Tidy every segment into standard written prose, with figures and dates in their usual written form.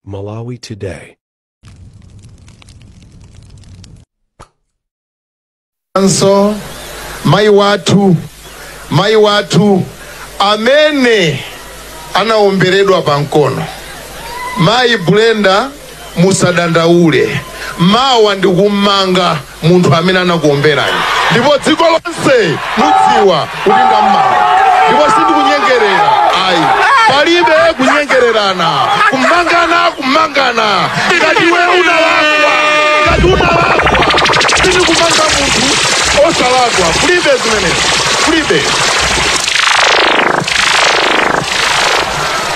Malawi Today. Anso mai watu amene anaomberedwa pankono. Mai Brenda musadandaule, mawa ndikumanga munthu amene anakuomberani. Ndipo dziko lonse mudziwa kuti ndamanga. Ndipo sindikunyengerera ayi. Palibe kunyengererana, kumangana. Ngati wewe unalakwa, sindikumanga munthu osalakwa. Kulibe zimenezi, kulibe.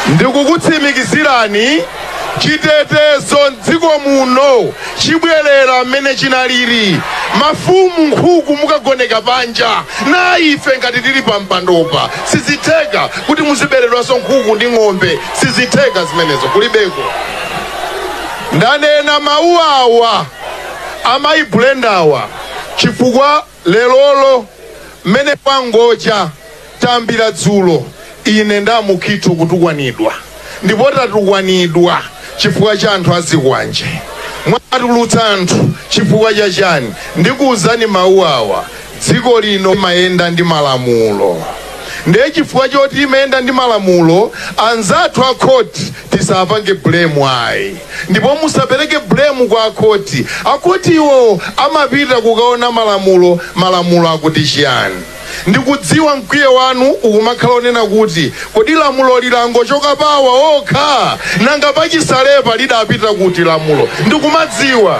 Ndikukutsimikizirani chitetezo m'dziko muno chibwerera mmene chinaliri. Mafumu nkhuku mukagoneka panja, na ife ngati tili pampandopa sizitheka kuti muziberedwanso nkhuku ndi ng'ombe. Sizitheka zimenezo, kulibeko. Ndanena mawu awa amayi Brendawa chifukwa lelolo mmene pangocha tambira dzulo ine ndamukhitu kutukwanidwa. Ndipo tatukwanidwa chifukwa cha anthu azikwanje. Mwatulutsa anthu chifukwa cha chani? Ndikuwuzani mawu awa, dziko lino mayenda ndi malamulo. Ndiye chifukwa choti imayenda ndi malamulo, anzathu akhoti tisapange blame ayi. Ndipo musapereke blame kwa akhoti. Akhoti iwo amapita kukaona malamulo akuti chiyani. Ndikudziwa mkwiyo wanu ukumakhala onena kuti kodi lamulo lilangochoka pawa okha, nanga pachisalepa lidapita kuti lamulo. Ndikumadziwa.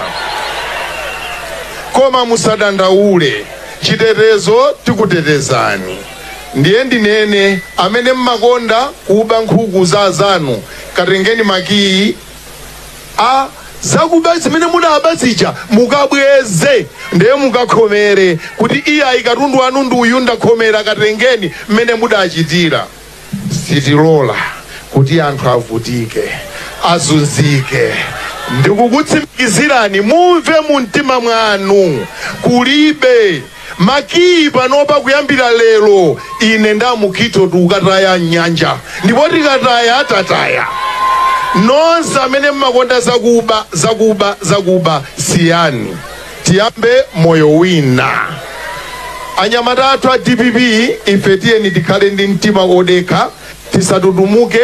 Koma musadandaule, chitetezo tikutetezani. Ndiye ndinene amene mmakonda kuba nkhuku za zanu, katengeni makiyi zakuba zimene mudabazicha mukabweze, ndiye mukakhomere kuti iya katundu anu ndi uyu ndakhomera, katengeni mmene mudachitira. Sitilola kuti anthu avutike, azunzike. Ndikukutsimikizirani, mumve mu mtima mwanu, kulibe makiyi panopa kuyambira lero ine ndamukhitu tukataya nyanja. Ndipo tikataya tataya. Nonse amene mmakonda zakuba siyani, tiyambe moyo wina. Anyamata athu a DPP ife tiyeni tikhale ndi mtima odekha, tisatutumuke,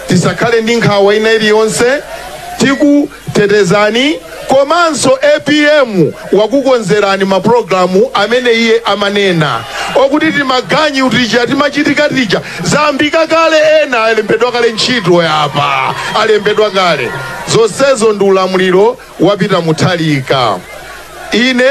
tisakhale ndi nkhawa ina iliyonse. Tikutetezani, komanso APM wakukonzerani maprogramu amene iye amanena okuti timaganyi utija timachitika tija zambika kale. Ena alembedwa kale ntchito yapa, alembedwa kale. Zonsezo ndi ulamuliro wapita muthalika. Ine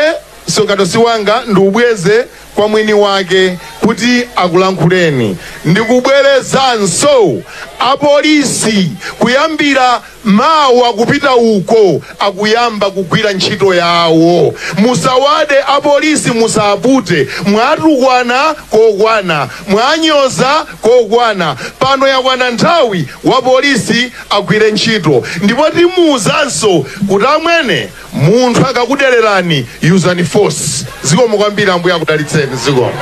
msonkhano wanga ndiubweze kwa mwini wake kuti akulankhuleni. Ndikubwerezanso apolisi kuyambira mawa kupita uko akuyamba kugwira ntchito yawo. Musawade apolisi, musapute. Mwatukwana kokwana, mwanyoza kokwana. Pano yakwana nthawi wa polisi agwire ntchito. Ndipo timuuzanso kuti amwene munthu akakudererani, usani force. Zikomo kwambiri, Ambuye akudalitseni. Zikomo.